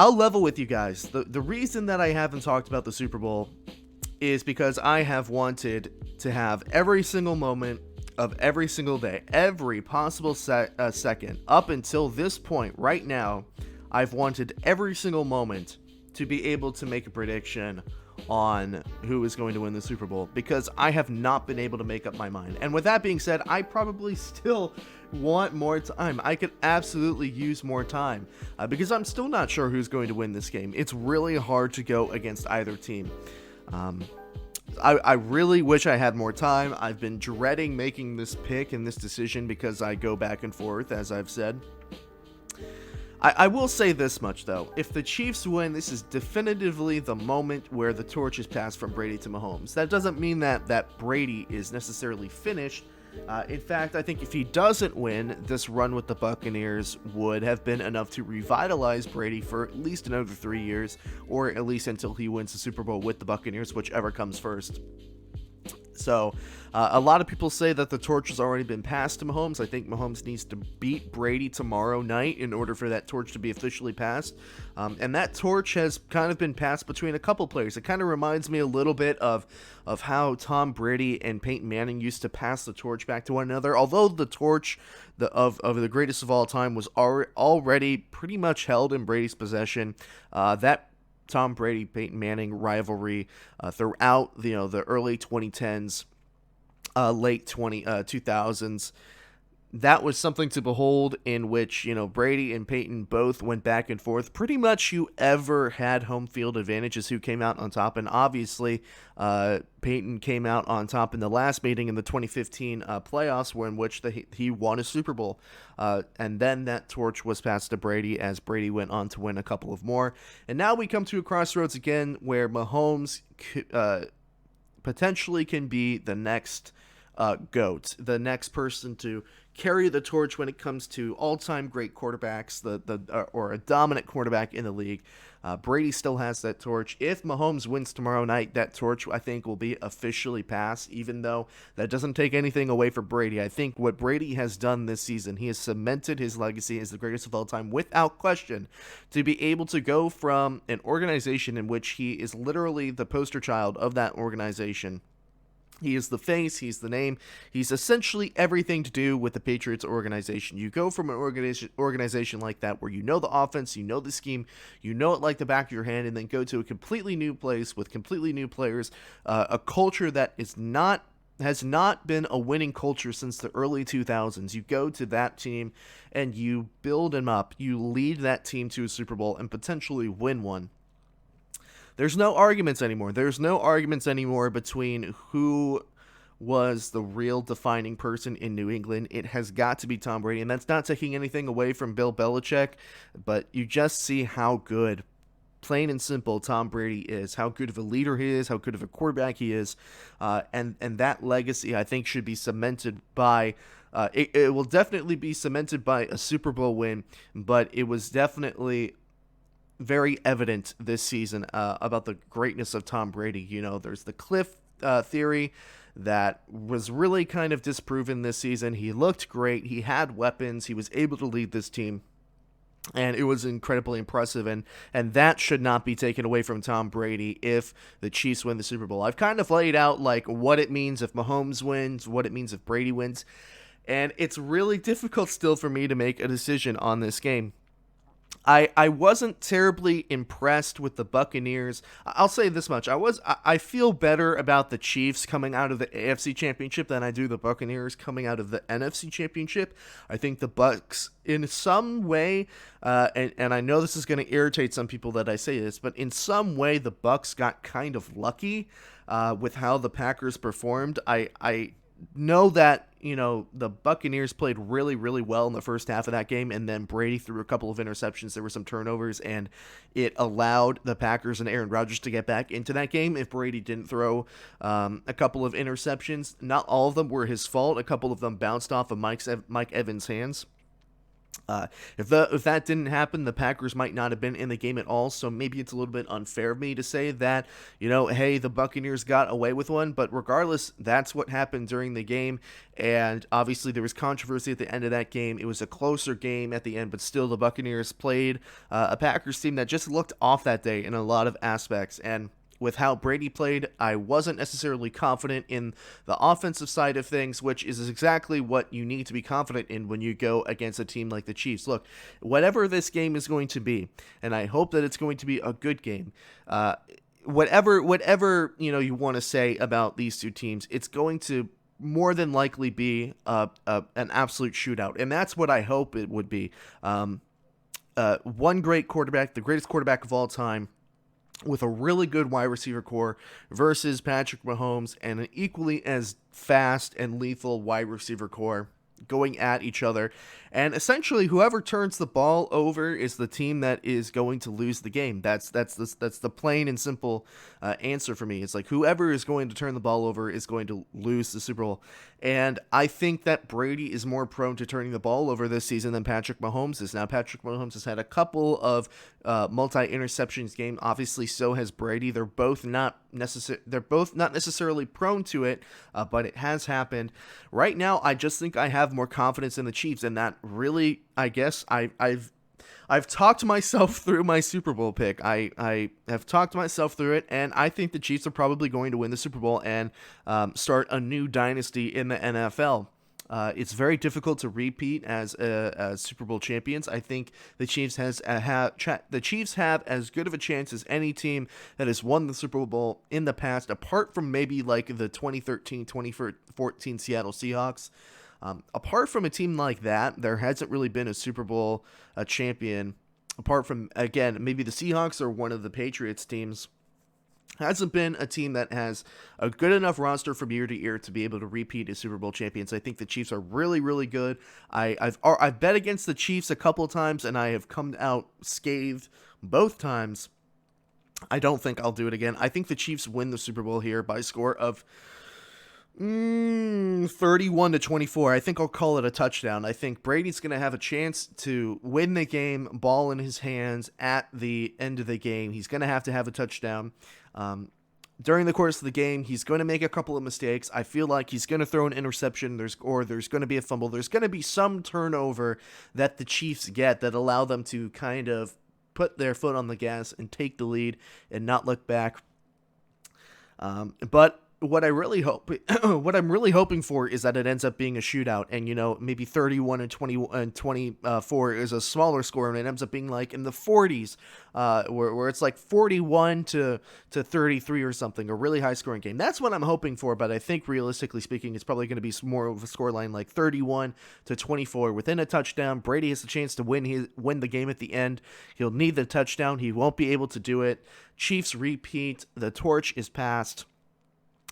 I'll level with you guys. The reason that I haven't talked about the Super Bowl is because I have wanted to have every single moment of every single day, every possible second, up until this point, right now, I've wanted every single moment to be able to make a prediction on who is going to win the Super Bowl, because I have not been able to make up my mind. And with that being said, I probably still want more time. I could absolutely use more time because I'm still not sure who's going to win this game. It's really hard to go against either team. I really wish I had more time. I've been dreading making this pick and this decision because I go back and forth, as I've said. I will say this much, though. If the Chiefs win, this is definitively the moment where the torch is passed from Brady to Mahomes. That doesn't mean that Brady is necessarily finished. In fact, I think if he doesn't win, this run with the Buccaneers would have been enough to revitalize Brady for at least another 3 years, or at least until he wins the Super Bowl with the Buccaneers, whichever comes first. So, a lot of people say that the torch has already been passed to Mahomes. I think Mahomes needs to beat Brady tomorrow night in order for that torch to be officially passed. And that torch has kind of been passed between a couple players. It kind of reminds me a little bit of how Tom Brady and Peyton Manning used to pass the torch back to one another. Although the torch of the greatest of all time was already pretty much held in Brady's possession, that Tom Brady, Peyton Manning rivalry throughout the early 2010s, late 2000s. That was something to behold, in which Brady and Peyton both went back and forth. Pretty much whoever had home field advantage is who came out on top, and obviously Peyton came out on top in the last meeting in the 2015 playoffs, in which he won a Super Bowl. And then that torch was passed to Brady as Brady went on to win a couple of more. And now we come to a crossroads again where Mahomes potentially can be the next GOAT, the next person to carry the torch when it comes to all-time great quarterbacks, or a dominant quarterback in the league. Brady still has that torch. If Mahomes wins tomorrow night, that torch, I think, will be officially passed, even though that doesn't take anything away from Brady. I think what Brady has done this season, he has cemented his legacy as the greatest of all time without question, to be able to go from an organization in which he is literally the poster child of that organization. He is the face, he's the name, he's essentially everything to do with the Patriots organization. You go from an organization like that where you know the offense, you know the scheme, you know it like the back of your hand, and then go to a completely new place with completely new players, a culture that has not been a winning culture since the early 2000s. You go to that team and you build them up, you lead that team to a Super Bowl and potentially win one. There's no arguments anymore. There's no arguments anymore between who was the real defining person in New England. It has got to be Tom Brady, and that's not taking anything away from Bill Belichick, but you just see how good, plain and simple, Tom Brady is, how good of a leader he is, how good of a quarterback he is, and that legacy, I think, should be cemented by it will definitely be cemented by a Super Bowl win, but it was definitely very evident this season about the greatness of Tom Brady. There's the cliff theory that was really kind of disproven this season. He looked great. He had weapons. He was able to lead this team. And it was incredibly impressive, and that should not be taken away from Tom Brady if the Chiefs win the Super Bowl. I've kind of laid out what it means if Mahomes wins, what it means if Brady wins, and it's really difficult still for me to make a decision on this game. I wasn't terribly impressed with the Buccaneers. I'll say this much. I feel better about the Chiefs coming out of the AFC Championship than I do the Buccaneers coming out of the NFC Championship. I think the Bucs, in some way, and I know this is going to irritate some people that I say this, but in some way the Bucs got kind of lucky with how the Packers performed. I know that the Buccaneers played really, really well in the first half of that game, and then Brady threw a couple of interceptions. There were some turnovers, and it allowed the Packers and Aaron Rodgers to get back into that game. If Brady didn't throw a couple of interceptions, not all of them were his fault. A couple of them bounced off of Mike Evans' hands. Uh, if that didn't happen, the Packers might not have been in the game at all. So maybe it's a little bit unfair of me to say that, hey, the Buccaneers got away with one. But regardless, that's what happened during the game. And obviously, there was controversy at the end of that game. It was a closer game at the end, but still, the Buccaneers played a Packers team that just looked off that day in a lot of aspects. And with how Brady played, I wasn't necessarily confident in the offensive side of things, which is exactly what you need to be confident in when you go against a team like the Chiefs. Look, whatever this game is going to be, and I hope that it's going to be a good game. Whatever you want to say about these two teams, it's going to more than likely be an absolute shootout, and that's what I hope it would be. One great quarterback, the greatest quarterback of all time, with a really good wide receiver core versus Patrick Mahomes and an equally as fast and lethal wide receiver core going at each other. And essentially, whoever turns the ball over is the team that is going to lose the game. That's the plain and simple answer for me. It's like whoever is going to turn the ball over is going to lose the Super Bowl. And I think that Brady is more prone to turning the ball over this season than Patrick Mahomes is. Now, Patrick Mahomes has had a couple of multi-interceptions game. Obviously, so has Brady. They're both not necessarily prone to it, but it has happened. Right now, I just think I have more confidence in the Chiefs, and that really, I guess, I've talked myself through my Super Bowl pick. I have talked myself through it, and I think the Chiefs are probably going to win the Super Bowl and start a new dynasty in the NFL. It's very difficult to repeat as Super Bowl champions. I think the Chiefs have as good of a chance as any team that has won the Super Bowl in the past, apart from maybe like the 2013-2014 Seattle Seahawks. Apart from a team like that, there hasn't really been a Super Bowl champion. Apart from, again, maybe the Seahawks or one of the Patriots teams. Hasn't been a team that has a good enough roster from year to year to be able to repeat as Super Bowl champions. I think the Chiefs are really, really good. I've bet against the Chiefs a couple of times, and I have come out scathed both times. I don't think I'll do it again. I think the Chiefs win the Super Bowl here by a score of 31-24. I think I'll call it a touchdown. I think Brady's going to have a chance to win the game, ball in his hands at the end of the game. He's going to have a touchdown. During the course of the game, he's going to make a couple of mistakes. I feel like he's going to throw an interception. There's going to be a fumble. There's going to be some turnover that the Chiefs get that allow them to kind of put their foot on the gas and take the lead and not look back. But what I'm really hoping for is that it ends up being a shootout, and maybe 31-24 is a smaller score, and it ends up being like in the 40s, where it's like 41-33 or something, a really high scoring game. That's what I'm hoping for, but I think realistically speaking, it's probably going to be more of a scoreline like 31-24 within a touchdown. Brady has the chance to win the game at the end. He'll need the touchdown. He won't be able to do it. Chiefs repeat. The torch is passed.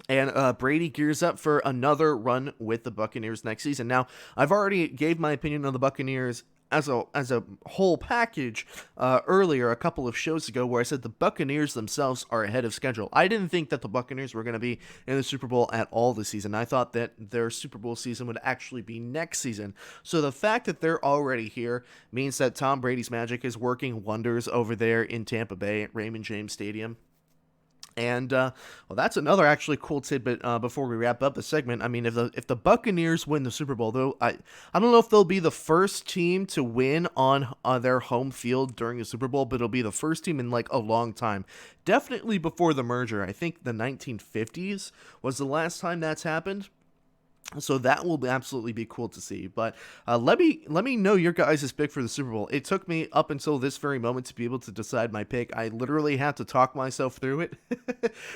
And Brady gears up for another run with the Buccaneers next season. Now, I've already gave my opinion on the Buccaneers as a whole package earlier, a couple of shows ago, where I said the Buccaneers themselves are ahead of schedule. I didn't think that the Buccaneers were going to be in the Super Bowl at all this season. I thought that their Super Bowl season would actually be next season. So the fact that they're already here means that Tom Brady's magic is working wonders over there in Tampa Bay at Raymond James Stadium. And, that's another actually cool tidbit before we wrap up the segment. I mean, if the Buccaneers win the Super Bowl, though, I don't know if they'll be the first team to win on their home field during the Super Bowl, but it'll be the first team in, like, a long time. Definitely before the merger. I think the 1950s was the last time that's happened. So that will absolutely be cool to see. But let me know your guys' pick for the Super Bowl. It took me up until this very moment to be able to decide my pick. I literally had to talk myself through it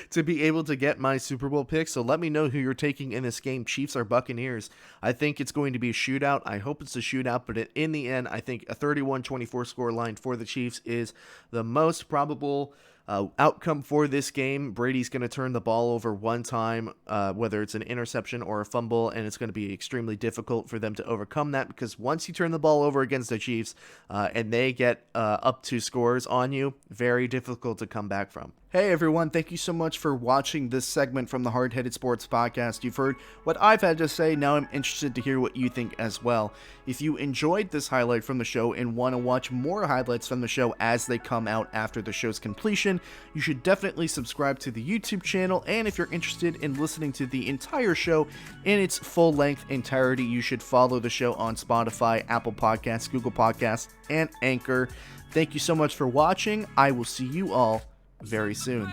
to be able to get my Super Bowl pick. So let me know who you're taking in this game, Chiefs or Buccaneers. I think it's going to be a shootout. I hope it's a shootout, but in the end, I think a 31-24 score line for the Chiefs is the most probable outcome for this game. Brady's going to turn the ball over one time, whether it's an interception or a fumble, and it's going to be extremely difficult for them to overcome that, because once you turn the ball over against the Chiefs and they get up 2 scores on you, very difficult to come back from. Hey everyone, thank you so much for watching this segment from the Hard Headed Sports Podcast. You've heard what I've had to say, now I'm interested to hear what you think as well. If you enjoyed this highlight from the show and want to watch more highlights from the show as they come out after the show's completion, you should definitely subscribe to the YouTube channel, and if you're interested in listening to the entire show in its full-length entirety, you should follow the show on Spotify, Apple Podcasts, Google Podcasts, and Anchor. Thank you so much for watching. I will see you all very soon.